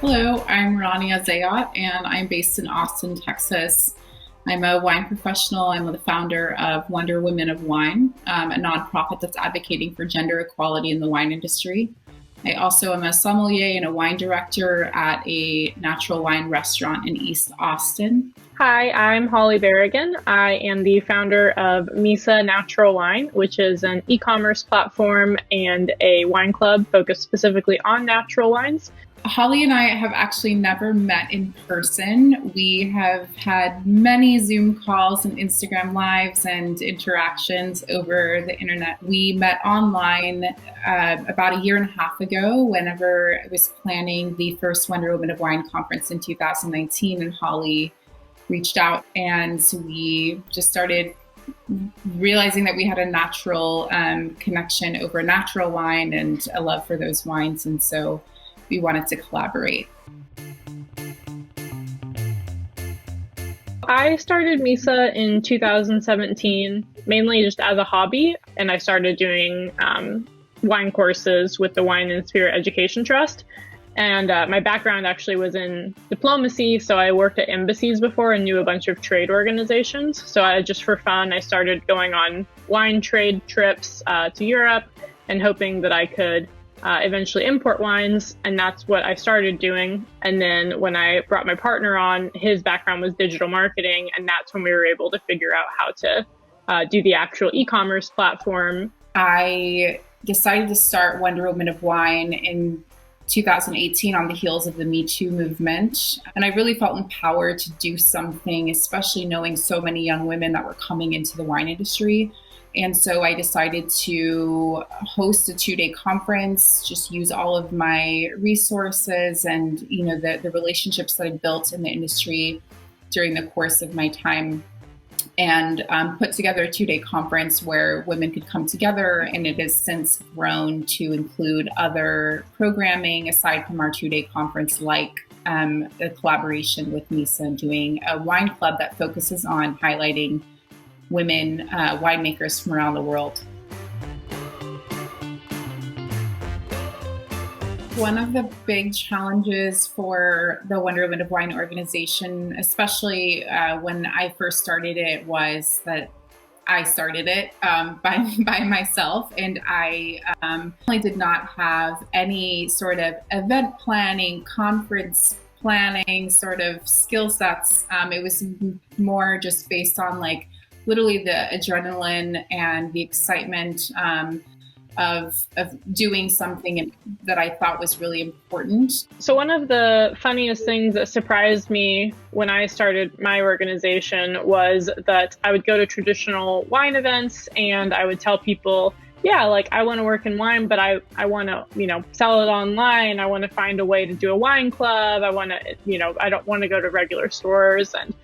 Hello, I'm Rania Zayat, and I'm based in Austin, Texas. I'm a wine professional. I'm the founder of Wonder Women of Wine, a nonprofit that's advocating for gender equality in the wine industry. I also am a sommelier and a wine director at a natural wine restaurant in East Austin. Hi, I'm Holly Berrigan. I am the founder of MYSA Natural Wine, which is an e-commerce platform and a wine club focused specifically on natural wines. Holly and I have actually never met in person. We have had many Zoom calls and Instagram lives and interactions over the internet. We met online about a year and a half ago whenever I was planning the first Wonder Woman of Wine conference in 2019, and Holly reached out, and we just started realizing that we had a natural connection over natural wine and a love for those wines, and so we wanted to collaborate. I started MYSA in 2017, mainly just as a hobby, and I started doing wine courses with the Wine and Spirit Education Trust. And my background actually was in diplomacy, so I worked at embassies before and knew a bunch of trade organizations. So just for fun, I started going on wine trade trips to Europe and hoping that I could eventually import wines, and that's what I started doing. And then when I brought my partner on, his background was digital marketing, and that's when we were able to figure out how to do the actual e-commerce platform. I decided to start Wonder Woman of Wine in 2018 on the heels of the Me Too movement. And I really felt empowered to do something, especially knowing so many young women that were coming into the wine industry. And so I decided to host a 2-day conference, just use all of my resources and, the relationships that I built in the industry during the course of my time, and put together a 2-day conference where women could come together. And it has since grown to include other programming aside from our 2-day conference, like a collaboration with MYSA and doing a wine club that focuses on highlighting women winemakers from around the world. One of the big challenges for the Wonder Woman of Wine organization, especially when I first started it, was that I started it by myself, and I really did not have any sort of event planning, conference planning sort of skill sets. It was more just based on literally the adrenaline and the excitement of doing something that I thought was really important. So one of the funniest things that surprised me when I started my organization was that I would go to traditional wine events and I would tell people, yeah, I want to work in wine, but I want to, sell it online. I want to find a way to do a wine club. I want to, I don't want to go to regular stores. And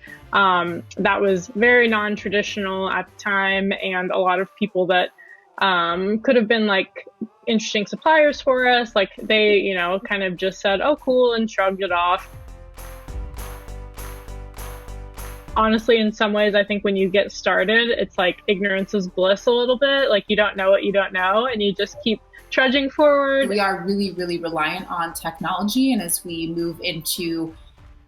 that was very non-traditional at the time. And a lot of people that could have been interesting suppliers for us, they, kind of just said, oh, cool, and shrugged it off. Honestly, in some ways, I think when you get started, it's like ignorance is bliss a little bit. You don't know what you don't know, and you just keep trudging forward. We are really, really reliant on technology. And as we move into,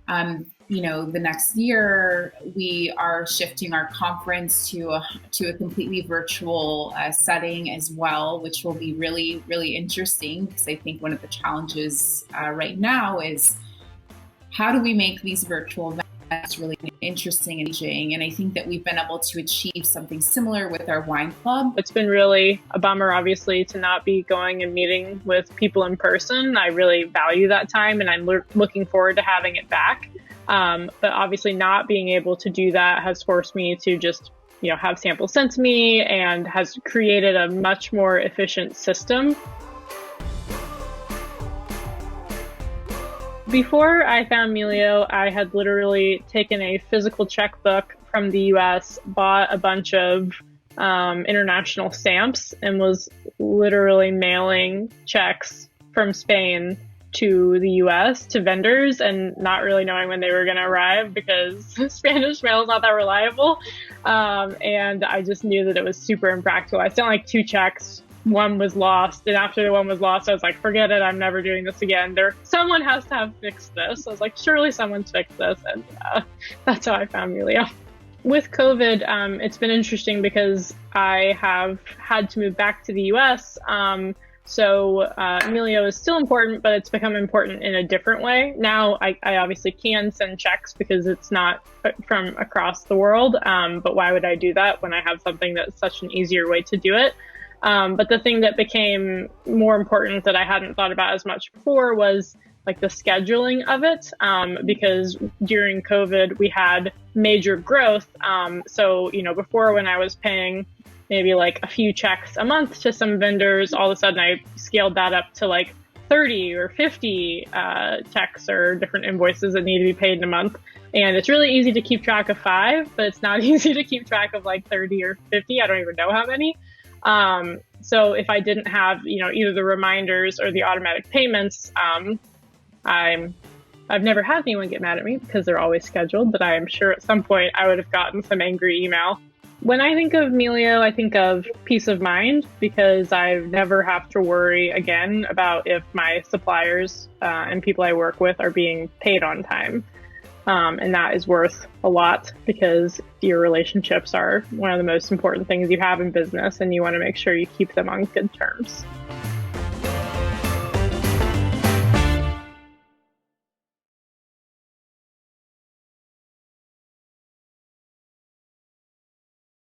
the next year, we are shifting our conference to a completely virtual setting as well, which will be really, really interesting, because I think one of the challenges right now is how do we make these virtual events really interesting and engaging. And I think that we've been able to achieve something similar with our wine club. It's been really a bummer, obviously, to not be going and meeting with people in person. I really value that time, and I'm looking forward to having it back. But obviously not being able to do that has forced me to just, have samples sent to me, and has created a much more efficient system. Before I found Melio, I had literally taken a physical checkbook from the US, bought a bunch of international stamps, and was literally mailing checks from Spain to the US to vendors, and not really knowing when they were going to arrive because Spanish mail is not that reliable. And I just knew that it was super impractical. I sent 2 checks one was lost. And after the one was lost, I was like, forget it. I'm never doing this again. Someone has to have fixed this. I was like, surely someone's fixed this. And that's how I found Melio. With COVID, it's been interesting because I have had to move back to the US. So Melio is still important, but it's become important in a different way. Now I obviously can send checks because it's not from across the world. But why would I do that when I have something that's such an easier way to do it? But the thing that became more important that I hadn't thought about as much before was like the scheduling of it, because during COVID we had major growth. So, before, when I was paying maybe like a few checks a month to some vendors, all of a sudden I scaled that up to like 30 or 50 checks or different invoices that need to be paid in a month. And it's really easy to keep track of 5, but it's not easy to keep track of like 30 or 50. I don't even know how many. So if I didn't have, either the reminders or the automatic payments, I've never had anyone get mad at me because they're always scheduled, but I am sure at some point I would have gotten some angry email. When I think of Melio, I think of peace of mind because I never have to worry again about if my suppliers and people I work with are being paid on time. And that is worth a lot because your relationships are one of the most important things you have in business, and you want to make sure you keep them on good terms.